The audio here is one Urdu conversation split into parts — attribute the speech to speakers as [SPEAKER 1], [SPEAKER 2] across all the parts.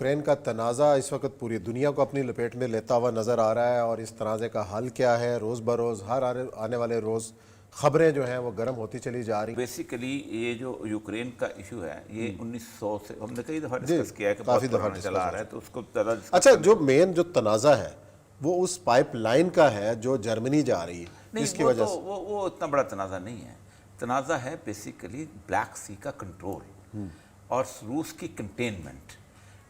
[SPEAKER 1] یوکرین کا تنازع اس وقت پوری دنیا کو اپنی لپیٹ میں لیتا ہوا نظر آ رہا ہے، اور اس تنازع کا حل کیا ہے؟ روز بروز ہر آنے والے روز خبریں جو ہیں وہ گرم ہوتی چلی جا رہی ہیں۔
[SPEAKER 2] بیسیکلی یہ جو یوکرین کا ایشو ہے یہ 1900 سے ہم نے کئی دفعہ
[SPEAKER 1] جی،
[SPEAKER 2] ڈسکس کیا ہے کہ
[SPEAKER 1] کافی
[SPEAKER 2] بہت
[SPEAKER 1] دفعہ
[SPEAKER 2] پرانا چلا آ رہا ہے، تو اس کو زیادہ
[SPEAKER 1] اچھا، جو مین جو تنازع ہے وہ اس پائپ لائن کا ہے جو جرمنی جا رہی ہے، جس کی وجہ سے
[SPEAKER 2] وہ اتنا بڑا تنازع نہیں ہے۔ تنازع ہے بیسیکلی بلیک سی کا کنٹرول اور روس کی کنٹینمنٹ،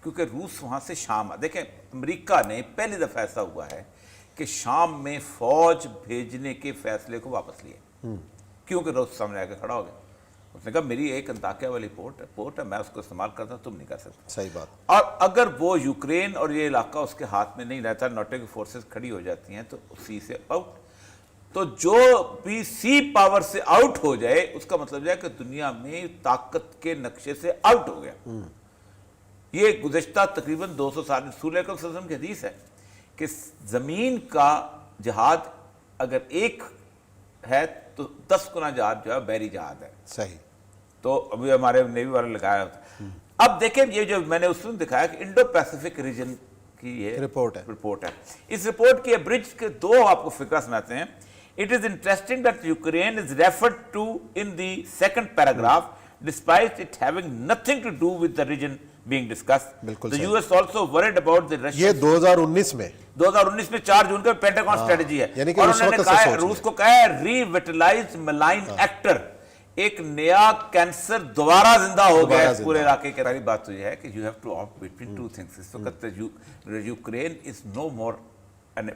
[SPEAKER 2] کیونکہ روس وہاں سے شام دیکھیں امریکہ نے پہلی دفعہ ایسا ہوا ہے کہ شام میں فوج بھیجنے کے فیصلے کو واپس لیا، کیونکہ روس سامنے آ کے کھڑا ہو گیا۔ اس نے کہا میری ایک انطاکیہ والی پورٹ ہے، میں اس کو استعمال کرتا ہوں، تم نہیں کر سکتے۔
[SPEAKER 1] صحیح بات۔
[SPEAKER 2] اور اگر وہ یوکرین اور یہ علاقہ اس کے ہاتھ میں نہیں رہتا، نیٹو کی فورسز کھڑی ہو جاتی ہیں تو سی سے آؤٹ، تو جو بھی سی پاور سے آؤٹ ہو جائے اس کا مطلب ہے کہ دنیا میں طاقت کے نقشے سے آؤٹ ہو گیا۔ یہ گزشتہ تقریباً 200 سال رسول اکرم صلی اللہ علیہ وسلم کی حدیث ہے کہ زمین کا جہاد اگر ایک ہے تو 10 گنا جہاد جو ہے بحری جہاد ہے۔
[SPEAKER 1] صحیح۔
[SPEAKER 2] تو ابھی ہمارے نیوی والے لگایا ہوتا ہے۔ اب دیکھیں یہ جو میں نے اس میں دکھایا کہ انڈو پیسیفک ریجن کی یہ رپورٹ ہے۔ اس رپورٹ کی ابرج کے دو آپ کو فقرہ سناتے ہیں۔ It is interesting that Ukraine is referred to in the second paragraph despite it having nothing to do with the region being discussed. The US also worried about the Russian.
[SPEAKER 1] یہ 2019 میں
[SPEAKER 2] 2019 میں 4 جون کا پینٹاگون اسٹریٹجی ہے، اور انہوں نے کہا روس کو کہا ہے ریویٹلائز ملائن ایکٹر، ایک نیا کینسر دوبارہ زندہ ہو گیا ہے پورے علاقے کے۔ پہلی بات تو یہ ہے کہ you have to opt between two things۔ اس وقت یوکرین is no more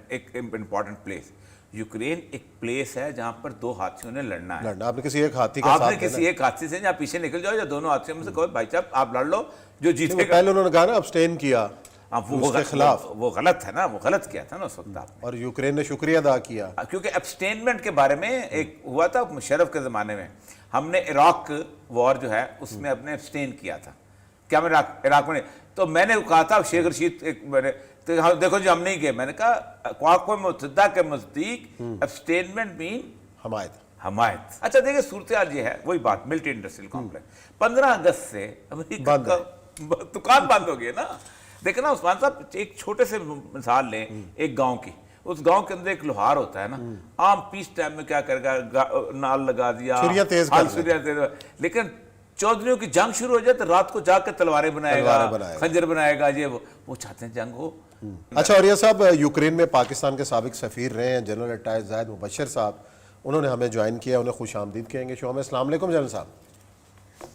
[SPEAKER 2] ایک امپورٹنٹ پلیس۔ یوکرین ایک پلیس ہے جہاں پر دو ہاتھیوں نے لڑنا ہے۔
[SPEAKER 1] آپ نے کسی ایک ہاتھی کا ساتھ
[SPEAKER 2] آپ نے کسی ایک ہاتھی سے جہاں پیچھے نکل جاؤ یا دونوں ہاتھیوں میں سے کہو بھائی صاحب آپ لڑ لو، جو جیتے گا۔
[SPEAKER 1] پہلے انہوں نے کہا نا ابسٹین کیا
[SPEAKER 2] اس کے خلاف، وہ غلط ہے نا، وہ غلط کیا تھا نا اس وقت آپ نے،
[SPEAKER 1] اور یوکرین نے شکریہ ادا کیا،
[SPEAKER 2] کیونکہ ابسٹینمنٹ کے بارے میں ایک ہوا تھا مشرف کے زمانے میں، ہم نے عراق وار جو ہے اس میں اپنے ابسٹین کیا تھا، کیا میں عراق میں، تو میں نے کہا تھا شیخ رشید دیکھو جی ہم نہیں گئے، میں نے کہا قوم متحدہ کے نزدیک ابسٹینمنٹ مین حمایت۔ اچھا دیکھیں صورتحال یہ ہے، وہی بات ملٹری انڈسٹریل کمپلیکس 15 اگست سے امریکہ کا دکان بند ہو گیا نا۔ دیکھیں نا عثمان صاحب، ایک چھوٹے سے مثال لیں ایک گاؤں کی، اس گاؤں کے اندر ایک لوہار ہوتا ہے نا، عام پیس ٹائم میں کیا کرے گا، نال لگا دیا، لیکن چودھریوں کی جنگ شروع ہو جائے تو رات کو جا کے تلواریں بنائے گا، خنجر بنائے گا، یہ وہ چاہتے ہیں جنگ ہو۔
[SPEAKER 1] اچھا، اور یہ صاحب یوکرین میں پاکستان کے سابق سفیر رہے ہیں جنرل اٹائر زاہد مبشر صاحب، انہوں نے ہمیں جوائن کیا، انہیں خوش آمدید کہیں گے شو میں۔ السلام علیکم جنرل صاحب۔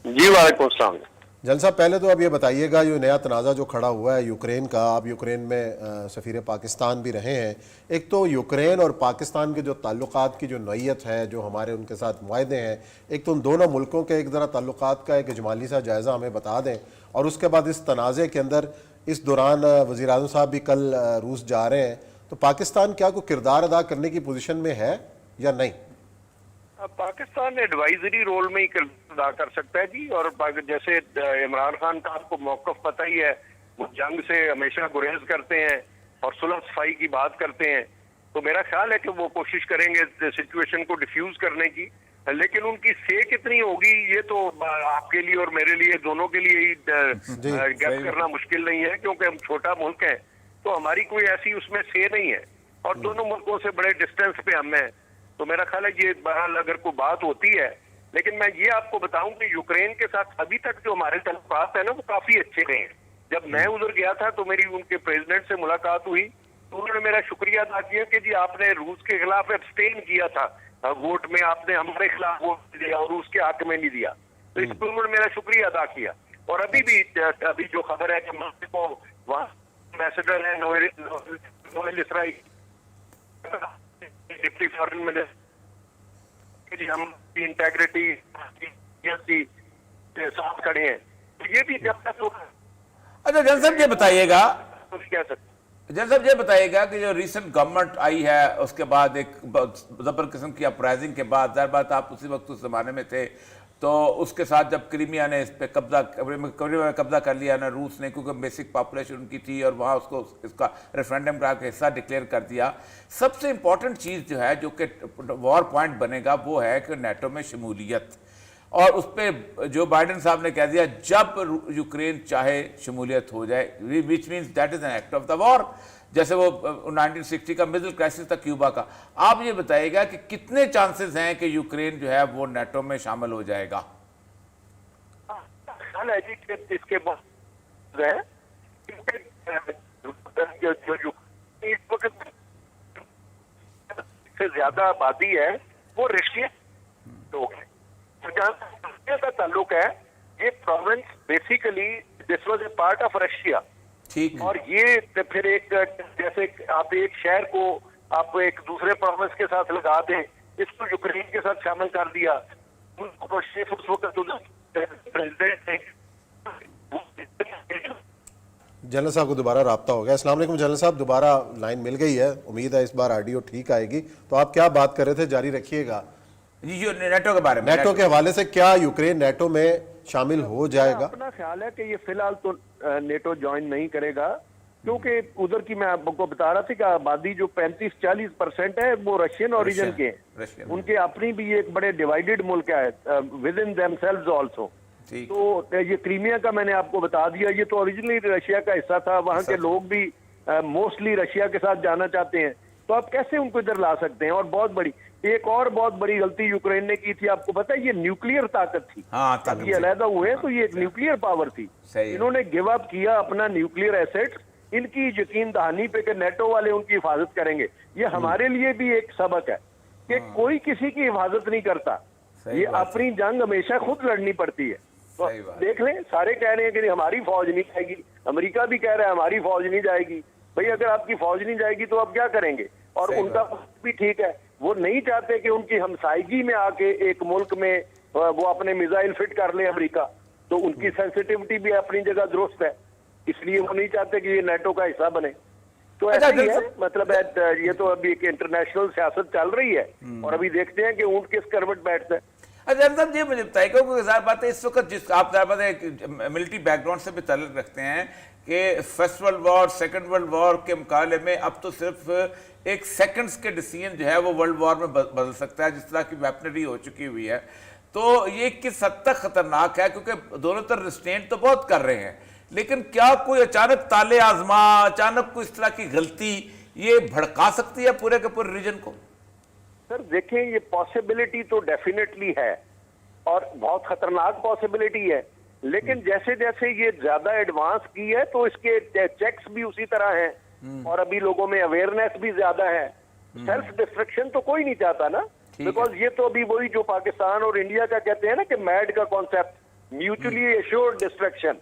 [SPEAKER 3] جی وعلیکم السلام۔
[SPEAKER 1] جنرل صاحب پہلے تو اب یہ بتائیے گا، جو نیا تنازع جو کھڑا ہوا ہے یوکرین کا، آپ یوکرین میں سفیر پاکستان بھی رہے ہیں، ایک تو یوکرین اور پاکستان کے جو تعلقات کی جو نوعیت ہے، جو ہمارے ان کے ساتھ معاہدے ہیں، ایک تو ان دونوں ملکوں کے ایک ذرا تعلقات کا ایک اجمالی سا جائزہ ہمیں بتا دیں، اور اس کے بعد اس تنازع کے اندر اس دوران وزیر اعظم صاحب بھی کل روس جا رہے ہیں، تو پاکستان کیا کوئی کردار ادا کرنے کی پوزیشن میں ہے یا نہیں؟
[SPEAKER 3] پاکستان ایڈوائزری رول میں ہی ادا کر سکتا ہے جی، اور جیسے عمران خان کا آپ کو موقف پتہ ہی ہے، وہ جنگ سے ہمیشہ گریز کرتے ہیں اور صلح صفائی کی بات کرتے ہیں، تو میرا خیال ہے کہ وہ کوشش کریں گے سچویشن کو ڈیفیوز کرنے کی، لیکن ان کی سے کتنی ہوگی یہ تو آپ کے لیے اور میرے لیے دونوں کے لیے ہی گیس کرنا مشکل نہیں ہے، کیونکہ ہم چھوٹا ملک ہیں تو ہماری کوئی ایسی اس میں سے نہیں ہے، اور دونوں ملکوں سے بڑے ڈسٹینس پہ ہم ہیں، تو میرا خیال ہے یہ بہرحال اگر کوئی بات ہوتی ہے، لیکن میں یہ آپ کو بتاؤں کہ یوکرین کے ساتھ ابھی تک جو ہمارے تعلقات ہیں نا وہ کافی اچھے رہے ہیں۔ جب میں ادھر گیا تھا تو میری ان کے پریزیڈنٹ سے ملاقات ہوئی تو انہوں نے میرا شکریہ ادا کیا کہ جی آپ نے روس کے خلاف ابسٹین کیا تھا ووٹ میں، آپ نے ہمارے خلاف ووٹ دیا اور روس کے حق میں نہیں دیا، تو اس پر انہوں نے میرا شکریہ ادا کیا۔ اور ابھی جو خبر ہے کہ ماسکو وہاں ایمبیسڈر ہے نویل اسرائیل ڈپٹی فارن منسٹر، جی ہم انٹیگریٹی کے ساتھ کھڑے ہیں، یہ بھی جب تک
[SPEAKER 2] اچھا جنرل صاحب یہ بتائیے گا،
[SPEAKER 3] کہہ سکتے
[SPEAKER 2] جنرل صاحب یہ بتائیے گا کہ جو ریسنٹ گورنمنٹ آئی ہے اس کے بعد ایک زبر قسم کی اپرائزنگ کے بعد، ظاہر بات آپ اسی وقت اس زمانے میں تھے، تو اس کے ساتھ جب کرائمیا نے اس پہ قبضہ کر لیا نا روس نے، کیونکہ بیسک پاپولیشن ان کی تھی اور وہاں اس کو اس کا ریفرینڈم کا حصہ ڈکلیئر کر دیا، سب سے امپورٹنٹ چیز جو ہے جو کہ وار پوائنٹ بنے گا وہ ہے کہ نیٹو میں شمولیت، اور اس پہ جو بائیڈن صاحب نے کہہ دیا جب یوکرین چاہے شمولیت ہو جائے, which means that is an act of the war, جیسے وہ 1960 کا مڈل کرائسس تھا کیوبا کا. آپ یہ بتائیے گا کہ کتنے چانسز ہیں کہ یوکرین جو ہے وہ نیٹو میں شامل ہو جائے گا؟
[SPEAKER 3] خیال ہے جی کہ اس کے بعد ہے سے زیادہ آبادی ہے وہ رشیا لوگ ہیں. جہاں کا تعلق ہے یہ province basically this was a part of Russia,
[SPEAKER 2] ٹھیک,
[SPEAKER 3] اور یہ پھر ایک جیسے آپ ایک شہر کو آپ ایک دوسرے پروونس کے ساتھ لگا دیں, اس کو یوکرین کے ساتھ شامل کر دیا. اس وقت پریزیڈنٹ
[SPEAKER 1] جنرل صاحب کو دوبارہ رابطہ ہو گیا. السلام علیکم جنرل صاحب, دوبارہ لائن مل گئی ہے, امید ہے اس بار آڈیو ٹھیک آئے گی. تو آپ کیا بات کر رہے تھے, جاری رکھیے گا.
[SPEAKER 2] جی جو نیٹو کے بارے میں,
[SPEAKER 1] نیٹو کے حوالے سے کیا یوکرین نیٹو میں شامل ہو جائے گا؟
[SPEAKER 3] اپنا خیال ہے کہ یہ فی الحال تو نیٹو جوائن نہیں کرے گا, کیونکہ ادھر کی میں آپ کو بتا رہا تھا کہ آبادی جو 35-40% ہے وہ رشین اوریجن کے ہیں. ان کے اپنی بھی ایک بڑے ڈیوائیڈڈ ملک ہے with in them selves also. تو یہ کریمیا کا میں نے آپ کو بتا دیا, یہ تو اوریجنلی رشیا کا حصہ تھا. وہاں کے لوگ بھی موسٹلی رشیا کے ساتھ جانا چاہتے ہیں. تو آپ کیسے ان کو ادھر لا سکتے ہیں؟ اور بہت بڑی غلطی یوکرین نے کی تھی, آپ کو پتا ہے یہ نیوکلیئر طاقت تھی. جب یہ علیحدہ ہوئے تو یہ ایک نیوکلیئر پاور تھی. انہوں نے گیو اپ کیا اپنا نیوکلیئر ایسٹ, ان کی یقین دہانی پہ کہ نیٹو والے ان کی حفاظت کریں گے. یہ ہمارے لیے بھی ایک سبق ہے کہ کوئی کسی کی حفاظت نہیں کرتا, یہ اپنی جنگ ہمیشہ خود لڑنی پڑتی ہے. دیکھ لیں, سارے کہہ رہے ہیں کہ ہماری فوج نہیں جائے گی, امریکہ بھی کہہ رہا ہے ہماری فوج نہیں جائے گی. بھئی اگر آپ کی فوج نہیں جائے گی تو آپ کیا کریں گے؟ اور ان کا بھی ٹھیک ہے, وہ نہیں چاہتے کہ ان کی ہمسائیگی میں آ کے ایک ملک میں وہ اپنے میزائل فٹ کر لیں امریکہ. تو ان کی سینسٹیوٹی بھی اپنی جگہ درست ہے, اس لیے وہ نہیں چاہتے کہ یہ نیٹو کا حصہ بنے. تو ایسا ہی ہے, مطلب ہے یہ تو ابھی ایک انٹرنیشنل سیاست چل رہی ہے, اور ابھی دیکھتے ہیں کہ اونٹ کس کروٹ بیٹھتا ہے.
[SPEAKER 2] اچھا یہ مجھے بتائیے, کیونکہ ظاہر بات ہے اس وقت جس آپ ظاہر بات ہے ملٹری بیک گراؤنڈ سے بھی تعلق رکھتے ہیں کہ first world war, second world war کے مقابلے میں اب تو صرف ایک سیکنڈز کے ڈیسیجن جو ہے وہ ورلڈ وار میں بدل سکتا ہے, جس طرح کی ویپنری ہو چکی ہوئی ہے. تو یہ کس حد تک خطرناک ہے, کیونکہ دونوں طرف ریسٹرینٹ تو بہت کر رہے ہیں, لیکن کیا کوئی اچانک تالے آزما, اچانک کوئی اس طرح کی غلطی یہ بھڑکا سکتی ہے پورے کے پورے ریجن کو؟
[SPEAKER 3] سر دیکھیں, یہ پاسبلٹی تو ڈیفینیٹلی ہے اور بہت خطرناک پاسبلٹی ہے, لیکن جیسے جیسے یہ زیادہ ایڈوانس کی ہے تو اس کے چیکس بھی اسی طرح ہیں, اور ابھی لوگوں میں اویئرنیس بھی زیادہ ہے. سیلف ڈسٹرکشن تو کوئی نہیں چاہتا نا, بیکاز یہ تو ابھی وہی جو پاکستان اور انڈیا کا کہتے ہیں نا کہ میڈ کا کانسیپٹ, میوچلی ایشورڈ ڈسٹرکشن.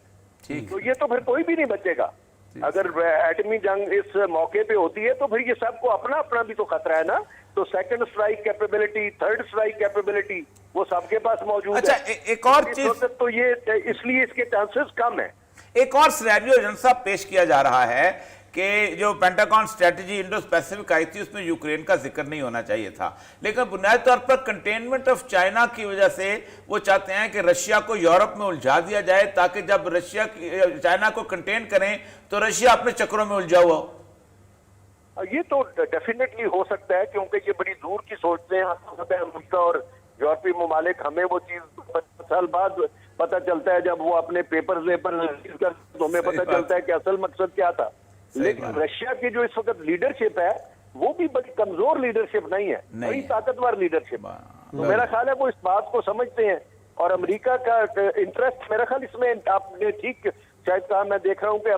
[SPEAKER 3] تو یہ تو پھر کوئی بھی نہیں بچے گا. اگر ایٹمی جنگ اس موقع پہ ہوتی ہے تو پھر یہ سب کو اپنا اپنا بھی تو خطرہ ہے نا. تو second strike capability, third strike capability وہ سب کے پاس موجود ہے.
[SPEAKER 2] اچھا ایک اور چیز,
[SPEAKER 3] تو یہ اس لیے اس کے چانسز کم ہیں.
[SPEAKER 2] ایک اور سینیریو جن صاحب پیش کیا جا رہا ہے کہ جو پینٹاگون اسٹریٹجی انڈو اسپیسیفک آئی تھی اس میں یوکرین کا ذکر نہیں ہونا چاہیے تھا, لیکن بنیادی طور پر کنٹینمنٹ آف چائنا کی وجہ سے وہ چاہتے ہیں کہ رشیا کو یورپ میں الجھا دیا جائے, تاکہ جب رشیا چائنا کو کنٹین کریں تو رشیا اپنے چکروں میں الجھا ہوا ہو.
[SPEAKER 3] یہ تو ڈیفینیٹلی ہو سکتا ہے, کیونکہ یہ بڑی دور کی سوچتے ہیں. امریکہ اور یورپی ممالک, ہمیں وہ چیز 50 سال بعد پتہ چلتا ہے جب وہ اپنے پیپرز پر تو ہمیں پتہ چلتا ہے کہ اصل مقصد کیا تھا. لیکن رشیا کی جو اس وقت لیڈرشپ ہے وہ بھی بڑی کمزور لیڈرشپ نہیں ہے, بڑی طاقتور لیڈرشپ. تو میرا خیال ہے وہ اس بات کو سمجھتے ہیں, اور امریکہ کا انٹرسٹ میرا خیال اس میں, آپ نے ٹھیک شاید کہا, میں دیکھ رہا ہوں کہ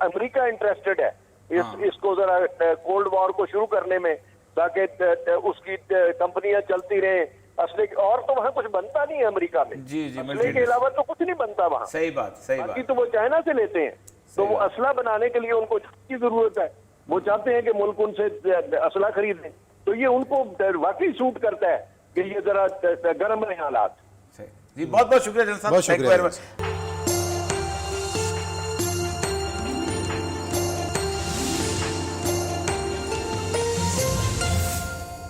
[SPEAKER 3] امریکہ انٹرسٹڈ ہے اس کو ذرا کولڈ وار کو شروع کرنے میں, تاکہ اس کی کمپنیاں چلتی رہیں. اسلحے اور تو وہاں کچھ بنتا نہیں ہے امریکہ میں, اسلحے کے علاوہ تو کچھ نہیں بنتا وہاں.
[SPEAKER 2] صحیح بات.
[SPEAKER 3] باقی تو وہ چائنا سے لیتے ہیں, تو وہ اسلحہ بنانے کے لیے ان کو کی ضرورت ہے. وہ چاہتے ہیں کہ ملک ان سے اسلحہ خریدیں, تو یہ ان کو واقعی سوٹ کرتا ہے کہ یہ ذرا گرم رہے حالات.
[SPEAKER 2] جی بہت بہت شکریہ جنرل صاحب.